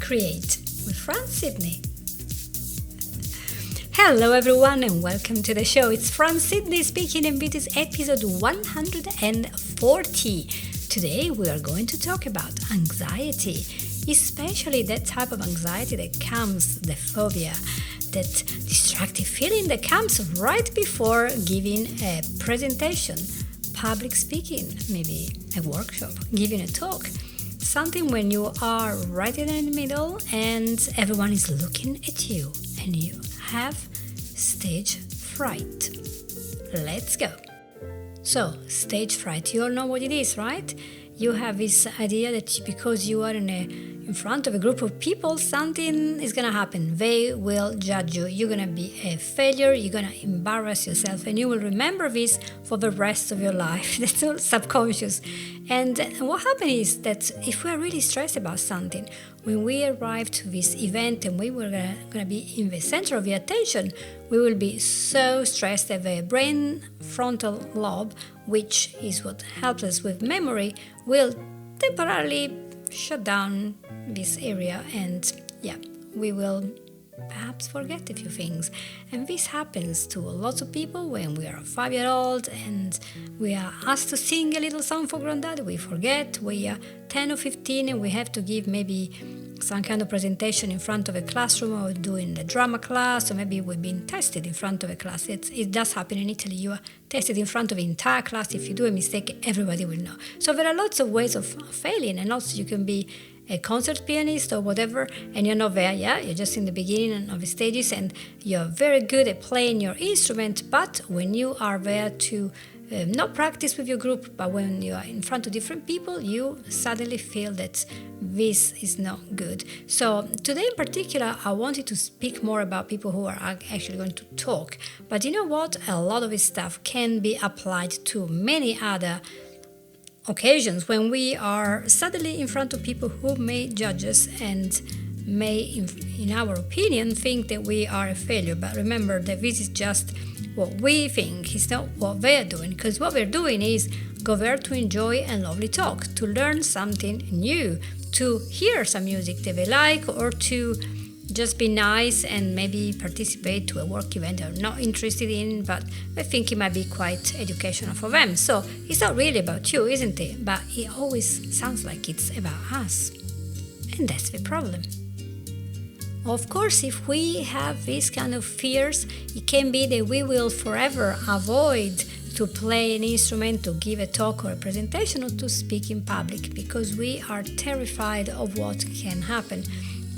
Create with Fran Sydney. Hello everyone and welcome to the show. It's Fran Sydney speaking and this is episode 140. Today we are going to talk about anxiety, especially that type of anxiety that comes, the phobia, that distracting feeling that comes right before giving a presentation, public speaking, maybe a workshop, giving a talk. Something when you are right in the middle and everyone is looking at you and you have stage fright. Let's go. So, stage fright, you all know what it is, right? You have this idea that because you are in front of a group of people, something is going to happen. They will judge you. You're going to be a failure. You're going to embarrass yourself. And you will remember this for the rest of your life. That's all subconscious. And what happens is that if we are really stressed about something, when we arrive to this event and we were going to be in the center of the attention, we will be so stressed that the brain frontal lobe, which is what helps us with memory, will temporarily shut down this area and we will perhaps forget a few things. And this happens to lots of people when we are 5-year-old and we are asked to sing a little song for granddad. We forget. We are 10 or 15 and we have to give maybe some kind of presentation in front of a classroom or doing a drama class, or maybe we've been tested in front of a class. It does happen in Italy. You are tested in front of the entire class. If you do a mistake, everybody will know. So there are lots of ways of failing, and also you can be a concert pianist or whatever, and you're not there, you're just in the beginning of the stages and you're very good at playing your instrument, but when you are there to not practice with your group, but when you are in front of different people, you suddenly feel that this is not good. So today in particular, I wanted to speak more about people who are actually going to talk. But you know what? A lot of this stuff can be applied to many other occasions when we are suddenly in front of people who may judge us and may, in our opinion, think that we are a failure. But remember that this is just what we think, it's not what they're doing, because what we're doing is go there to enjoy a lovely talk, to learn something new, to hear some music that they like, or to just be nice and maybe participate to a work event they're not interested in, but they think it might be quite educational for them. So it's not really about you, isn't it? But it always sounds like it's about us. And that's the problem. Of course, if we have these kind of fears, it can be that we will forever avoid to play an instrument, to give a talk or a presentation, or to speak in public, because we are terrified of what can happen.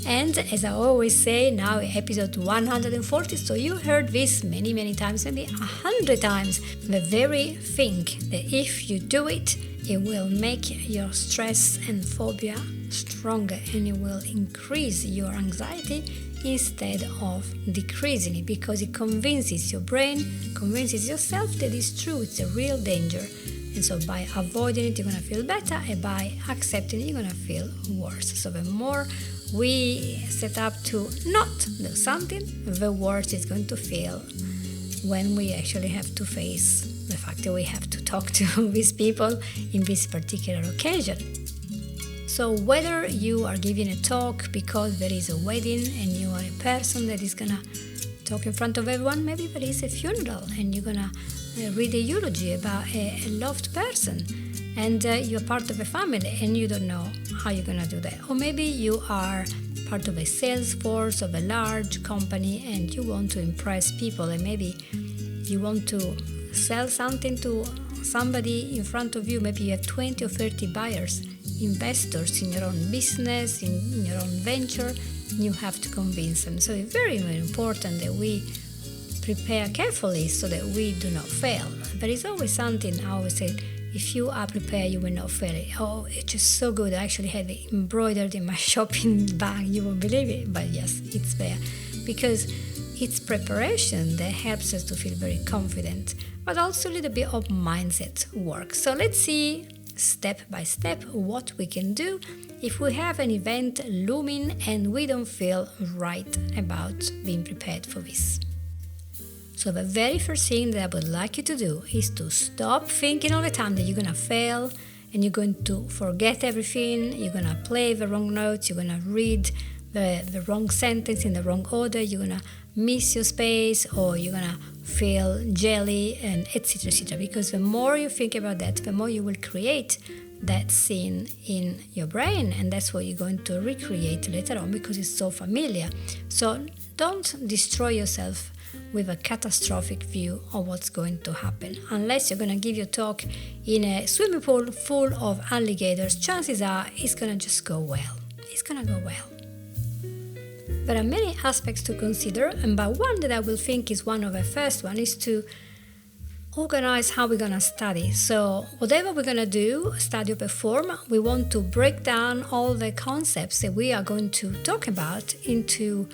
And as I always say, now episode 140, so you heard this many times, maybe 100 times, the very thing that if you do it, it will make your stress and phobia stronger and it will increase your anxiety instead of decreasing it, because it convinces your brain, convinces yourself that it's true, it's a real danger. And so by avoiding it, you're going to feel better, and by accepting it, you're going to feel worse. So the more we set up to not do something, the worse it's going to feel when we actually have to face the fact that we have to talk to these people in this particular occasion. So whether you are giving a talk because there is a wedding and you are a person that is going to talk in front of everyone, maybe there is a funeral and you're going to read a eulogy about a loved person, and you're part of a family and you don't know how you're going to do that. Or maybe you are part of a sales force of a large company and you want to impress people, and maybe you want to sell something to somebody in front of you. Maybe you have 20 or 30 buyers, investors in your own business, in your own venture, and you have to convince them. So it's very, very important that we prepare carefully so that we do not fail. There is always something, I always say, if you are prepared, you will not fail. Oh, it's just so good. I actually had it embroidered in my shopping bag. You won't believe it, but yes, it's there. Because it's preparation that helps us to feel very confident, but also a little bit of mindset work. So let's see step by step what we can do if we have an event looming and we don't feel right about being prepared for this. So the very first thing that I would like you to do is to stop thinking all the time that you're going to fail and you're going to forget everything, you're going to play the wrong notes, you're going to read the wrong sentence in the wrong order, you're going to miss your space, or you're going to feel jelly, and etc., etc. Because the more you think about that, the more you will create that scene in your brain, and that's what you're going to recreate later on because it's so familiar. So don't destroy yourself with a catastrophic view of what's going to happen. Unless you're going to give your talk in a swimming pool full of alligators, chances are it's going to just go well. It's going to go well. There are many aspects to consider, and by one that I will think is one of the first one is to organize how we're going to study. So whatever we're going to do, study or perform, we want to break down all the concepts that we are going to talk about into,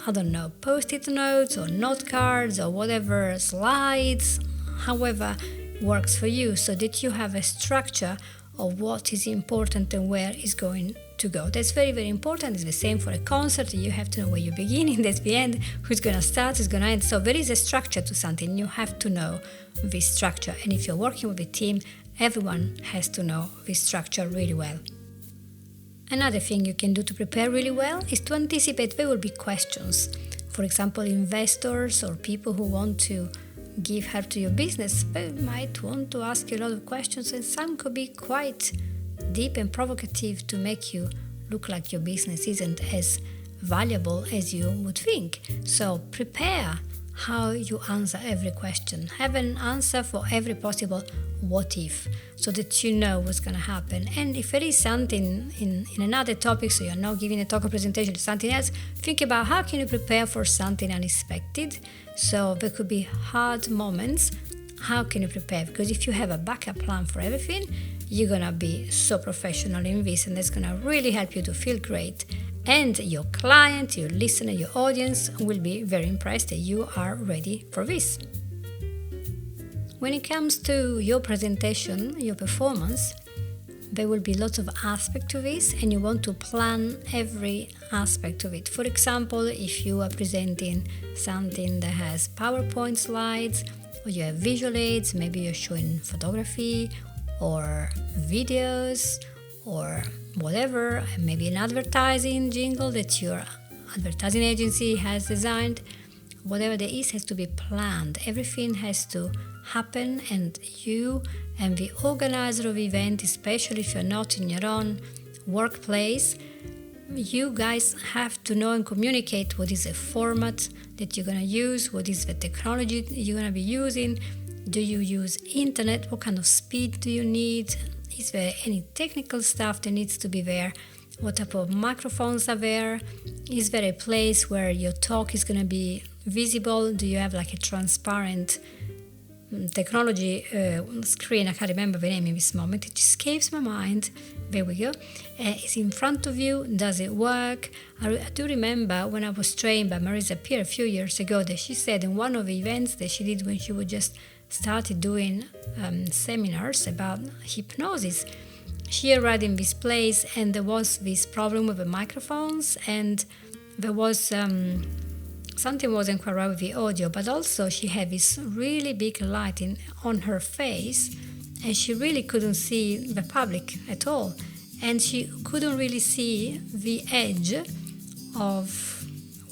I don't know, post-it notes or note cards or whatever, slides, however works for you, so that you have a structure of what is important and where is going to go. That's very, very important. It's the same for a concert. You have to know where you begin and that's the end, who's going to start, who's going to end. So there is a structure to something. You have to know this structure. And if you're working with a team, everyone has to know this structure really well. Another thing you can do to prepare really well is to anticipate there will be questions. For example, investors or people who want to give help to your business, they might want to ask you a lot of questions, and some could be quite deep and provocative to make you look like your business isn't as valuable as you would think. So prepare how you answer every question. Have an answer for every possible what if, so that you know what's going to happen. And if there is something in another topic, so you're not giving a talk or presentation to something else, think about how can you prepare for something unexpected. So there could be hard moments. How can you prepare? Because if you have a backup plan for everything, you're going to be so professional in this, and that's going to really help you to feel great. And your client, your listener, your audience will be very impressed that you are ready for this. When it comes to your presentation, your performance, there will be lots of aspects to this, and you want to plan every aspect of it. For example, if you are presenting something that has PowerPoint slides, or you have visual aids, maybe you're showing photography or videos or whatever, maybe an advertising jingle that your advertising agency has designed. Whatever there is has to be planned. Everything has to happen, and you and the organizer of the event, especially if you're not in your own workplace, you guys have to know and communicate what is the format that you're going to use, what is the technology you're going to be using. Do you use internet? What kind of speed do you need? Is there any technical stuff that needs to be there? What type of microphones are there? Is there a place where your talk is going to be visible? Do you have like a transparent technology screen? I can't remember the name in this moment. It just escapes my mind. There we go. It's in front of you. Does it work? I do remember when I was trained by Marisa Peer a few years ago that she said in one of the events that she did when she was just started doing seminars about hypnosis, she arrived in this place and there was this problem with the microphones, and there was something wasn't quite right with the audio, but also she had this really big light on her face, and she really couldn't see the public at all, and she couldn't really see the edge of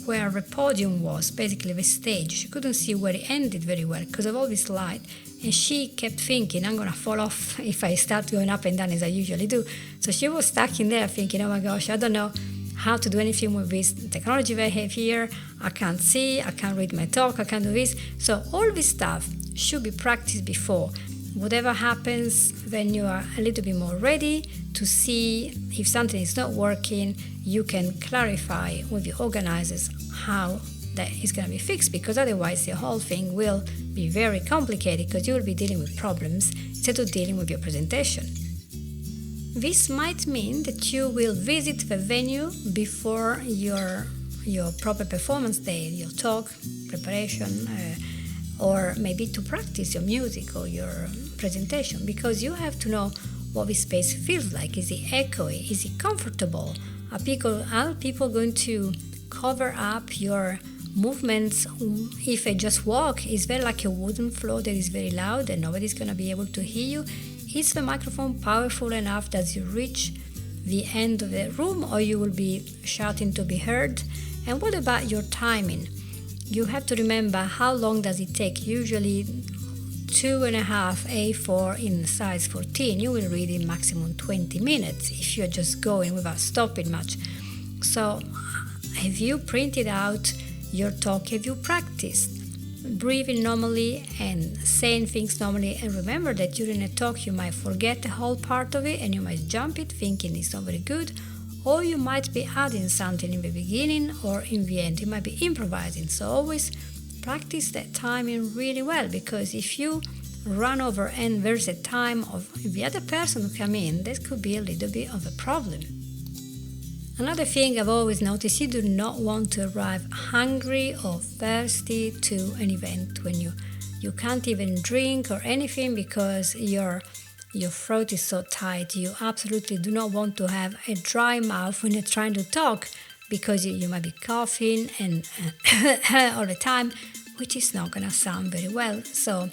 where the podium was, basically the stage. She couldn't see where it ended very well because of all this light, and she kept thinking, I'm going to fall off if I start going up and down as I usually do. So she was stuck in there thinking, oh my gosh, I don't know how to do anything with this technology they have here. I can't see, I can't read my talk, I can't do this. So all this stuff should be practiced before. Whatever happens, then you are a little bit more ready to see if something is not working. You can clarify with the organizers how that is going to be fixed, because otherwise the whole thing will be very complicated because you will be dealing with problems instead of dealing with your presentation. This might mean that you will visit the venue before your proper performance day, your talk, preparation, or maybe to practice your music or your presentation, because you have to know what this space feels like. Is it echoey? Is it comfortable? Are people going to cover up your movements? If they just walk, is there like a wooden floor that is very loud and nobody's going to be able to hear you? Is the microphone powerful enough? Does it reach the end of the room, or you will be shouting to be heard. And what about your timing? You have to remember how long does it take. Usually 2.5 A4 in size 14, you will read in maximum 20 minutes if you're just going without stopping much. So have you printed out your talk? Have you practiced breathing normally and saying things normally? And remember that during a talk you might forget the whole part of it and you might jump it thinking it's not very good, or you might be adding something in the beginning or in the end. You might be improvising. So always practice that timing really well, because if you run over and there's a time of the other person who come in, that could be a little bit of a problem. Another thing I've always noticed, you do not want to arrive hungry or thirsty to an event when you can't even drink or anything because your throat is so tight. You absolutely do not want to have a dry mouth when you're trying to talk, because you might be coughing and all the time, which is not going to sound very well. So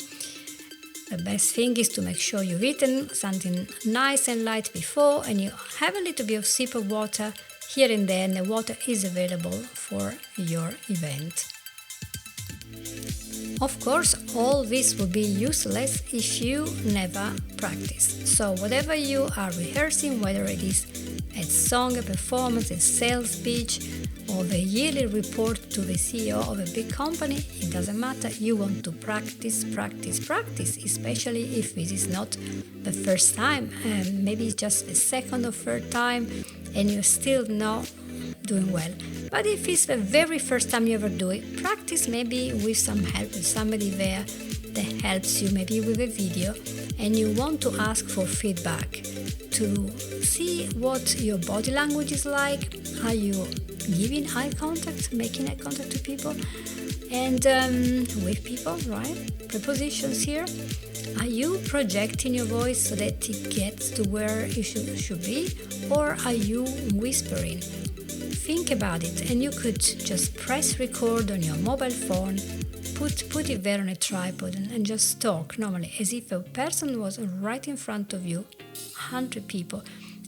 the best thing is to make sure you've eaten something nice and light before, and you have a little bit of sip of water here and there, and the water is available for your event. Of course, all this will be useless if you never practice. So whatever you are rehearsing, whether it is a song, a performance, a sales pitch, or the yearly report to the CEO of a big company, it doesn't matter. You want to practice, especially if this is not the first time. Maybe it's just the second or third time and you're still not doing well. But if it's the very first time you ever do it, practice maybe with some help, with somebody there that helps you, maybe with a video, and you want to ask for feedback to see what your body language is like. Are you giving eye contact, making eye contact to people and with people, right? Prepositions here. Are you projecting your voice so that it gets to where it should be, or are you whispering? Think about it, and you could just press record on your mobile phone, put it there on a tripod and just talk normally as if a person was right in front of you, 100 people,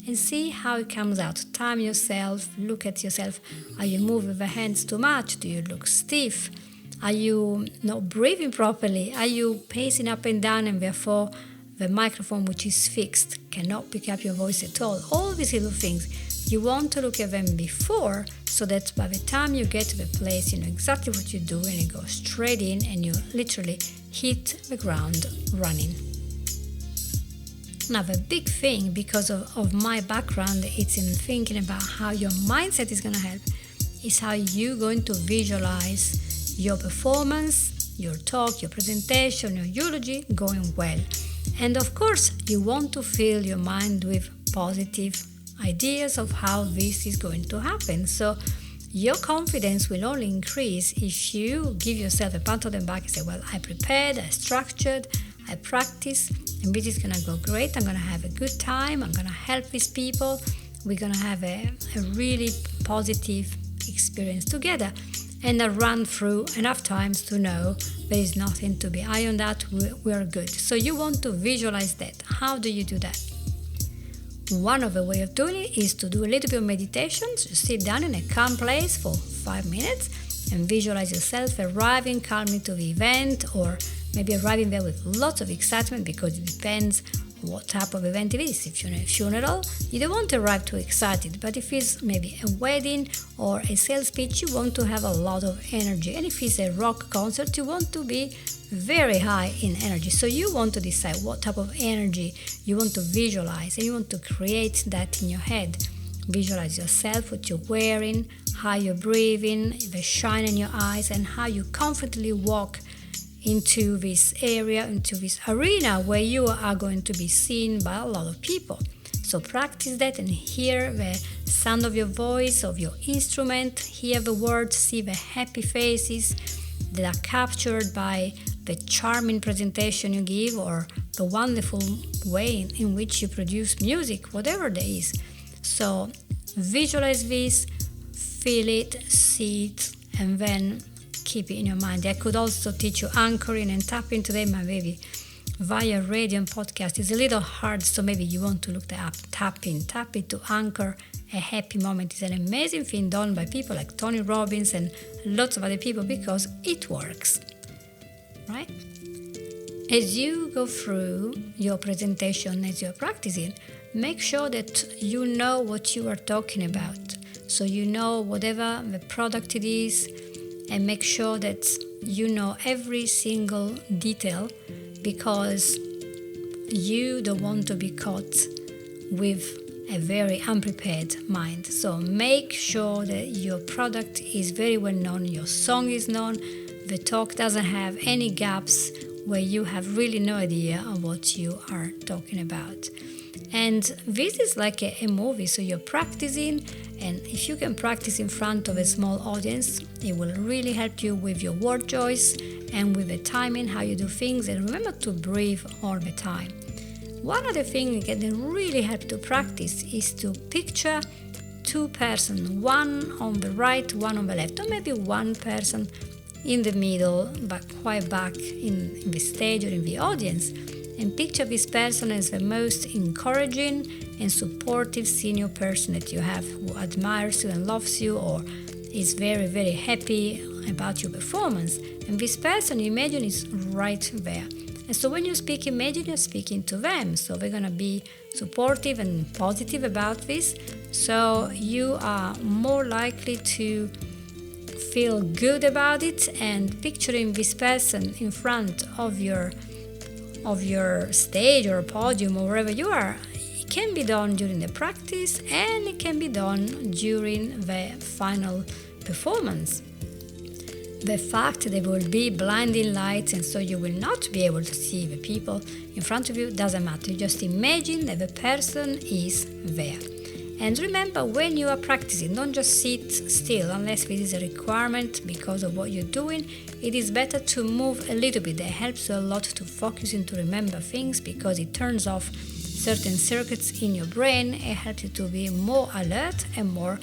and see how it comes out. Time yourself, look at yourself. Are you moving the hands too much? Do you look stiff? Are you not breathing properly? Are you pacing up and down and therefore the microphone, which is fixed, cannot pick up your voice at all? All these little things, you want to look at them before, so that by the time you get to the place, you know exactly what you do and you go straight in and you literally hit the ground running. Now, the big thing, because of my background, it's in thinking about how your mindset is going to help, is how you're going to visualize your performance, your talk, your presentation, your eulogy going well. And of course, you want to fill your mind with positive ideas of how this is going to happen. So your confidence will only increase if you give yourself a pat on the back and say, well, I prepared, I structured, I practiced, and this is going to go great. I'm going to have a good time. I'm going to help these people. We're going to have a really positive experience together. And I run through enough times to know there is nothing to be ironed out. We're good. So you want to visualize that. How do you do that? One of the way of doing it is to do a little bit of meditation. So sit down in a calm place for 5 minutes and visualize yourself arriving calmly to the event, or maybe arriving there with lots of excitement, because it depends what type of event it is. If you're in a funeral, you don't want to arrive too excited, but if it's maybe a wedding or a sales pitch, you want to have a lot of energy. And if it's a rock concert, you want to be very high in energy. So you want to decide what type of energy you want to visualize, and you want to create that in your head. Visualize yourself, what you're wearing, how you're breathing, the shine in your eyes, and how you confidently walk into this area, into this arena where you are going to be seen by a lot of people. So practice that and hear the sound of your voice, of your instrument, hear the words, see the happy faces that are captured by the charming presentation you give, or the wonderful way in which you produce music, whatever that is. So visualize this, feel it, see it, and then keep it in your mind. I could also teach you anchoring and tapping today, but maybe via radio and podcast is a little hard, so maybe you want to look that up. Tap it to anchor a happy moment. It's an amazing thing done by people like Tony Robbins and lots of other people because it works, right? As you go through your presentation, as you're practicing, make sure that you know what you are talking about. So you know whatever the product it is, and make sure that you know every single detail, because you don't want to be caught with a very unprepared mind. So make sure that your product is very well known, your song is known, the talk doesn't have any gaps where you have really no idea of what you are talking about. And this is like a movie, so you're practicing, and if you can practice in front of a small audience, it will really help you with your word choice and with the timing, how you do things, and remember to breathe all the time. One other thing that can really help to practice is to picture two persons, one on the right, one on the left, or maybe one person in the middle, but quite back in the stage or in the audience, and picture this person as the most encouraging and supportive senior person that you have, who admires you and loves you, or is very, very happy about your performance. And this person, you imagine, is right there. And so when you speak, imagine you're speaking to them. So they're going to be supportive and positive about this. So you are more likely to feel good about it, and picturing this person in front of your stage or podium or wherever you are. It can be done during the practice, and it can be done during the final performance. The fact that there will be blinding lights and so you will not be able to see the people in front of you doesn't matter. You just imagine that the person is there. And remember, when you are practicing, don't just sit still unless it is a requirement because of what you're doing. It is better to move a little bit. That helps you a lot to focus and to remember things, because it turns off certain circuits in your brain. It helps you to be more alert and more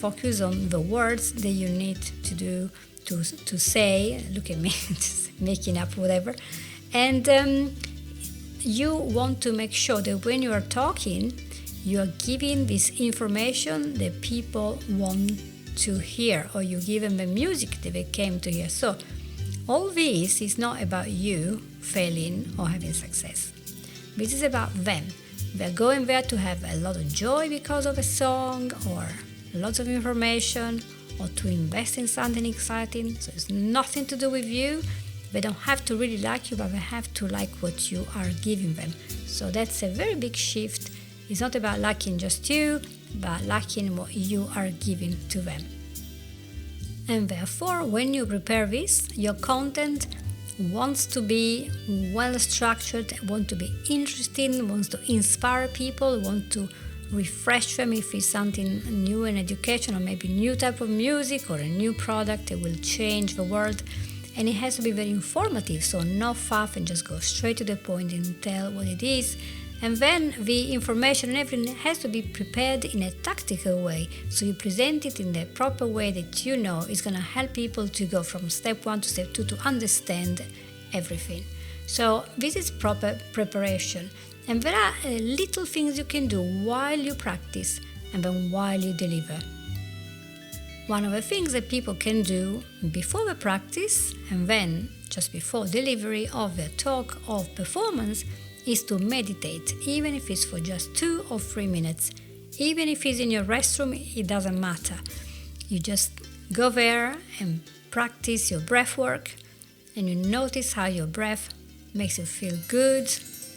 focused on the words that you need to do, to say. Look at me, just making up whatever. And you want to make sure that when you are talking, you are giving this information that people want to hear, or you give them the music that they came to hear. So all this is not about you failing or having success. This is about them. They're going there to have a lot of joy because of a song, or lots of information, or to invest in something exciting. So it's nothing to do with you. They don't have to really like you, but they have to like what you are giving them. So that's a very big shift. It's not about liking just you, but liking what you are giving to them. And therefore, when you prepare this, your content wants to be well structured, wants to be interesting, wants to inspire people, wants to refresh them if it's something new in education, or maybe new type of music or a new product that will change the world. And it has to be very informative, so no fluff, and just go straight to the point and tell what it is. And then the information and everything has to be prepared in a tactical way. So you present it in the proper way that you know is going to help people to go from step 1 to step 2 to understand everything. So this is proper preparation. And there are little things you can do while you practice and then while you deliver. One of the things that people can do before the practice and then just before delivery of their talk or performance is to meditate, even if it's for just 2 or 3 minutes. Even if it's in your restroom, it doesn't matter. You just go there and practice your breath work, and you notice how your breath makes you feel good,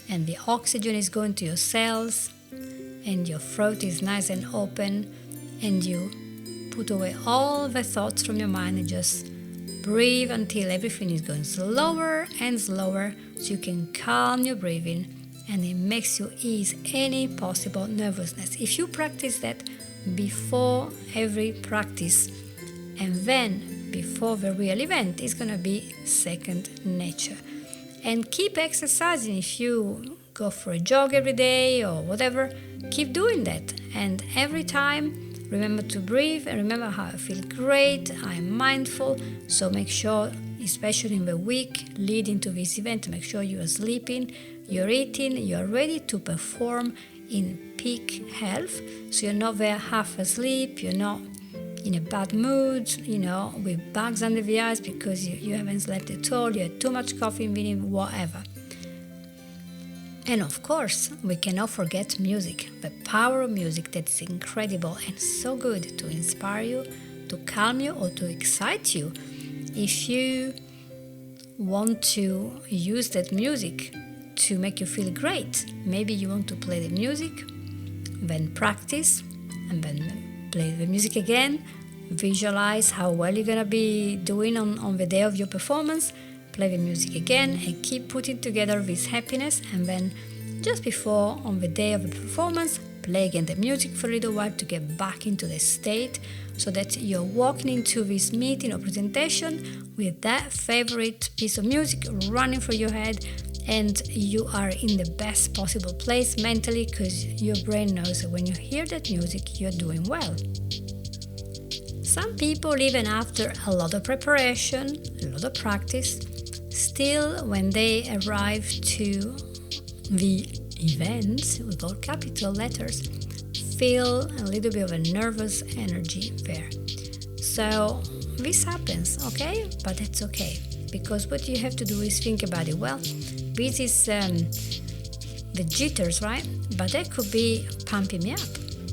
and the oxygen is going to your cells, and your throat is nice and open, and you put away all the thoughts from your mind and just breathe until everything is going slower and slower, so you can calm your breathing, and it makes you ease any possible nervousness. If you practice that before every practice and then before the real event, it's going to be second nature. And keep exercising. If you go for a jog every day or whatever, keep doing that. And every time, remember to breathe and remember how I feel great, I'm mindful. So make sure especially in the week leading to this event. Make sure you are sleeping, you're eating, you're ready to perform in peak health. So you're not there half asleep, you're not in a bad mood, with bags under the eyes because you haven't slept at all, you had too much coffee, meaning whatever. And of course, we cannot forget music, the power of music that is incredible and so good to inspire you, to calm you, or to excite you. If you want to use that music to make you feel great, maybe you want to play the music, then practice, and then play the music again, visualize how well you're going to be doing on the day of your performance, play the music again, and keep putting together this happiness. And then just before, on the day of the performance, play again the music for a little while to get back into the state, so that you're walking into this meeting or presentation with that favorite piece of music running through your head, and you are in the best possible place mentally, because your brain knows that when you hear that music, you're doing well. Some people, even after a lot of preparation, a lot of practice, still when they arrive to the event with all capital letters, feel a little bit of a nervous energy there. So this happens, okay? But that's okay, because what you have to do is think about it. Well, this is the jitters, right? But that could be pumping me up.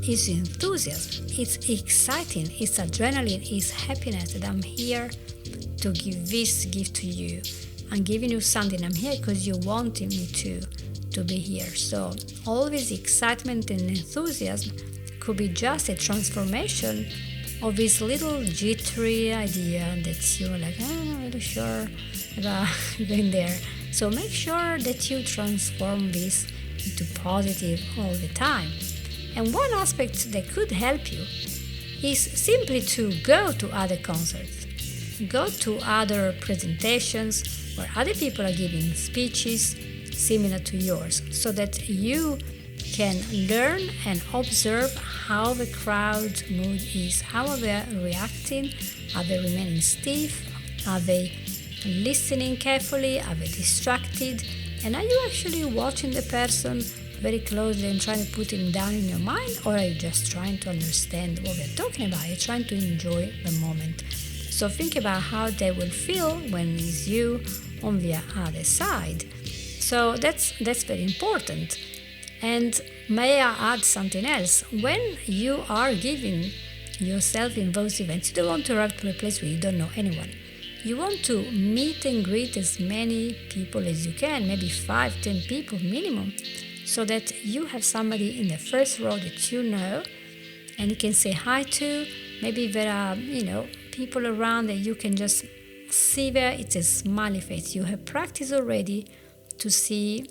It's enthusiasm, it's exciting, it's adrenaline, it's happiness that I'm here to give this gift to you. I'm giving you something. I'm here because you wanted me to be here. So all this excitement and enthusiasm could be just a transformation of this little jittery idea that you're like, I'm not really sure about going there. So make sure that you transform this into positive all the time. And one aspect that could help you is simply to go to other concerts, go to other presentations where other people are giving speeches similar to yours, so that you can learn and observe how the crowd mood is. How are they reacting? Are they remaining stiff? Are they listening carefully? Are they distracted? And are you actually watching the person very closely and trying to put him down in your mind, or are you just trying to understand what they're talking about? You're trying to enjoy the moment. So think about how they will feel when it's you on the other side. So that's very important. And may I add something else? When you are giving yourself in those events, you don't want to arrive to a place where you don't know anyone. You want to meet and greet as many people as you can, maybe 5-10 people minimum, so that you have somebody in the first row that you know and you can say hi to. Maybe there are, people around that you can just see there. It's a smiley face. You have practiced already to see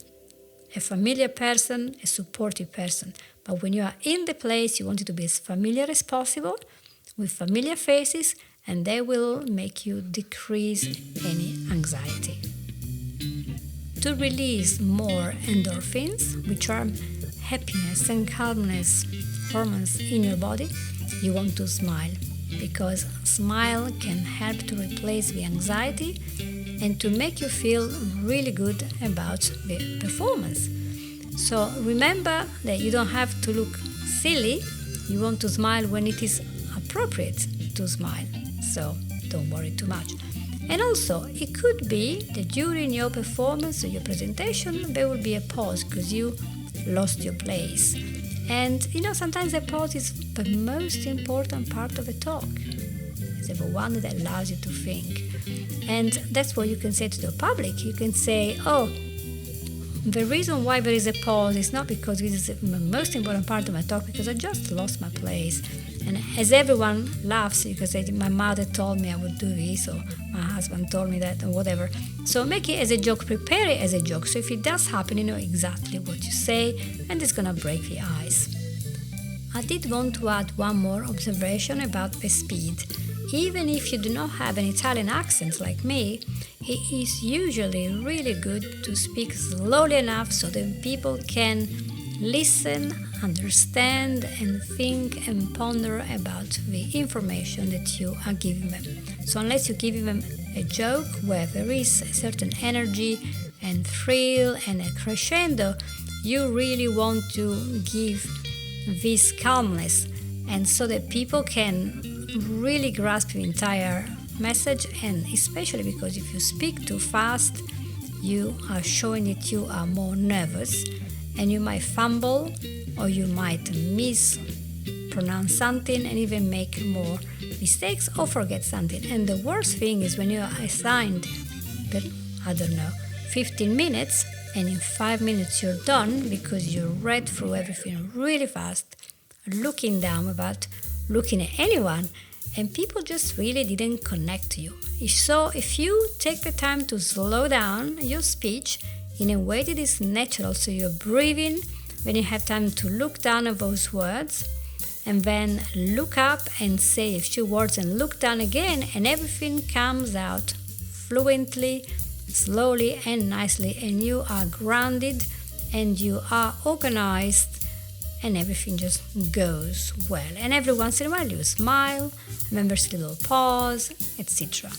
a familiar person, a supportive person. But when you are in the place, you want it to be as familiar as possible, with familiar faces, and they will make you decrease any anxiety. To release more endorphins, which are happiness and calmness hormones in your body, you want to smile, because smile can help to replace the anxiety and to make you feel really good about the performance. So remember that you don't have to look silly. You want to smile when it is appropriate to smile. So don't worry too much. And also, it could be that during your performance or your presentation, there will be a pause because you lost your place. And sometimes a pause is the most important part of a talk. It's the one that allows you to think. And that's what you can say to the public. You can say, the reason why there is a pause is not because this is the most important part of my talk, because I just lost my place. And as everyone laughs, you can say, my mother told me I would do this, or my husband told me that, or whatever. So make it as a joke, prepare it as a joke. So if it does happen, you know exactly what you say, and it's going to break the ice. I did want to add one more observation about the speed. Even if you do not have an Italian accent like me, it is usually really good to speak slowly enough so that people can listen, understand, and think and ponder about the information that you are giving them. So unless you give them a joke where there is a certain energy and thrill and a crescendo, you really want to give this calmness, and so that people can really grasp the entire message. And especially because if you speak too fast, you are showing that you are more nervous, and you might fumble or you might mispronounce something and even make more mistakes or forget something. And the worst thing is when you are assigned, 15 minutes, and in 5 minutes you're done because you read through everything really fast, looking down without looking at anyone, and people just really didn't connect to you. So if you take the time to slow down your speech in a way that is natural, so you're breathing when you have time to look down at those words, and then look up and say a few words and look down again, and everything comes out fluently, slowly and nicely, and you are grounded and you are organized, and everything just goes well. And every once in a while you smile, then there's a little pause, etc.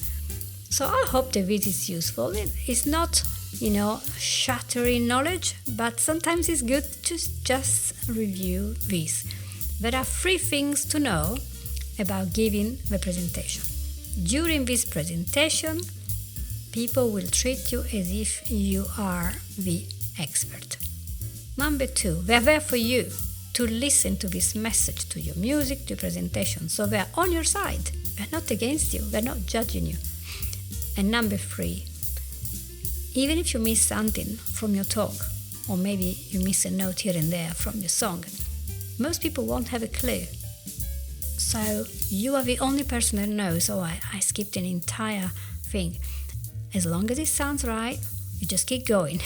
So I hope that this is useful. It's not, shattering knowledge, but sometimes it's good to just review this. There are 3 things to know about giving the presentation. During this presentation, people will treat you as if you are the expert. Number 2, they're there for you to listen to this message, to your music, to your presentation. So they're on your side. They're not against you. They're not judging you. And number 3, even if you miss something from your talk, or maybe you miss a note here and there from your song, most people won't have a clue. So you are the only person that knows, I skipped an entire thing. As long as it sounds right, you just keep going.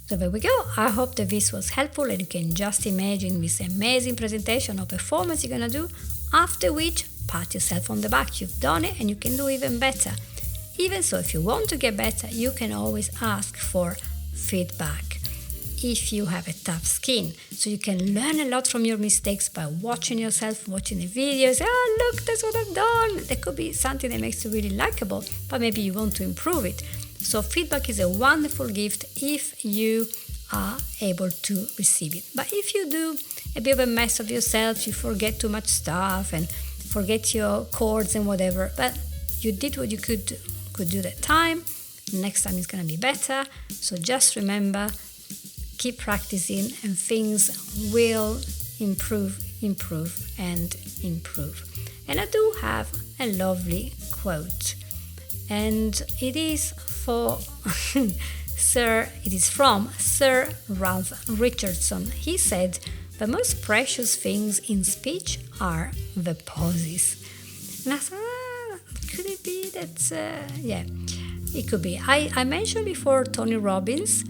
So there we go. I hope that this was helpful, and you can just imagine this amazing presentation or performance you're going to do, after which pat yourself on the back. You've done it and you can do even better. Even so, if you want to get better, you can always ask for feedback if you have a tough skin. So you can learn a lot from your mistakes by watching yourself, watching the videos. Look, that's what I've done. There could be something that makes you really likable, but maybe you want to improve it. So feedback is a wonderful gift if you are able to receive it. But if you do a bit of a mess of yourself, you forget too much stuff and forget your chords and whatever, but you did what you could do that time. Next time it's going to be better. So just remember, keep practicing and things will improve. And I do have a lovely quote, and it is from Sir Ralph Richardson. He said, "The most precious things in speech are the pauses." And I thought, could it be that? Yeah, it could be. I mentioned before Tony Robbins,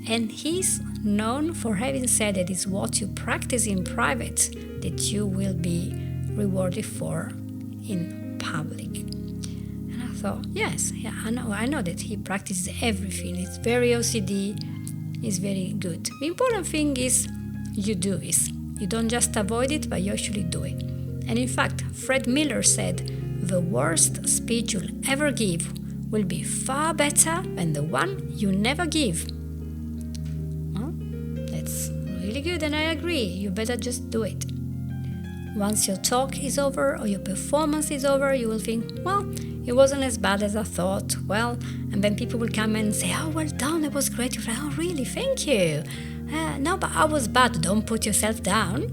and he's known for having said that it's what you practice in private that you will be rewarded for in public. And I thought, yes, yeah, I know that he practices everything. It's very OCD, it's very good. The important thing is you do this. You don't just avoid it, but you actually do it. And in fact, Fred Miller said, the worst speech you'll ever give will be far better than the one you never give. Well, that's really good, and I agree. You better just do it. Once your talk is over or your performance is over, you will think, well, it wasn't as bad as I thought. Well, and then people will come and say, oh, well done, that was great. You're like, oh, really? Thank you. No, but I was bad. Don't put yourself down.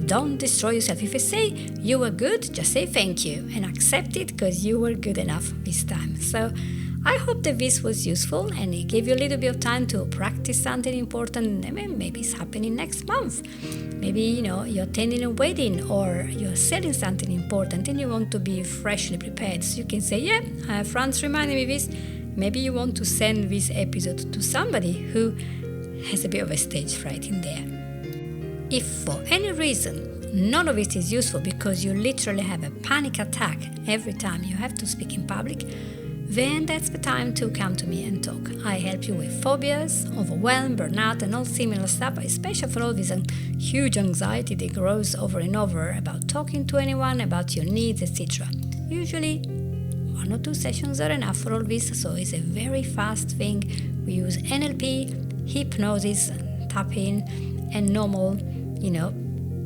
Don't destroy yourself. If you say you were good, just say thank you and accept it because you were good enough this time. So I hope that this was useful and it gave you a little bit of time to practice something important. Maybe it's happening next month. Maybe, you're attending a wedding or you're selling something important and you want to be freshly prepared. So you can say, yeah, Franz reminded me this. Maybe you want to send this episode to somebody who has a bit of a stage fright in there. If for any reason none of it is useful because you literally have a panic attack every time you have to speak in public, then that's the time to come to me and talk. I help you with phobias, overwhelm, burnout, and all similar stuff, especially for all this huge anxiety that grows over and over about talking to anyone, about your needs, etc. Usually, 1 or 2 sessions are enough for all this, so it's a very fast thing. We use NLP, hypnosis, tapping, and normal,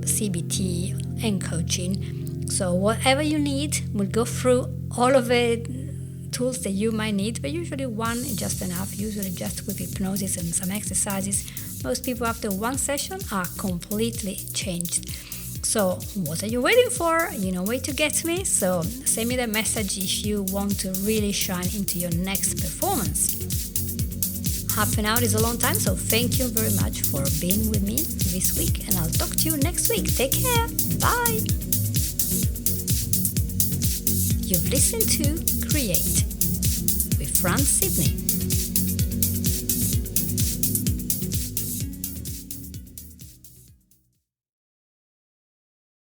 CBT and coaching. So whatever you need, we'll go through all of the tools that you might need, but usually one is just enough, usually just with hypnosis and some exercises. Most people after 1 session are completely changed. So what are you waiting for? You know where to get me, so send me the message if you want to really shine into your next performance. Half an hour is a long time, so thank you very much for being with me this week, and I'll talk to you next week. Take care. Bye. You've listened to Create with Fran Sidney.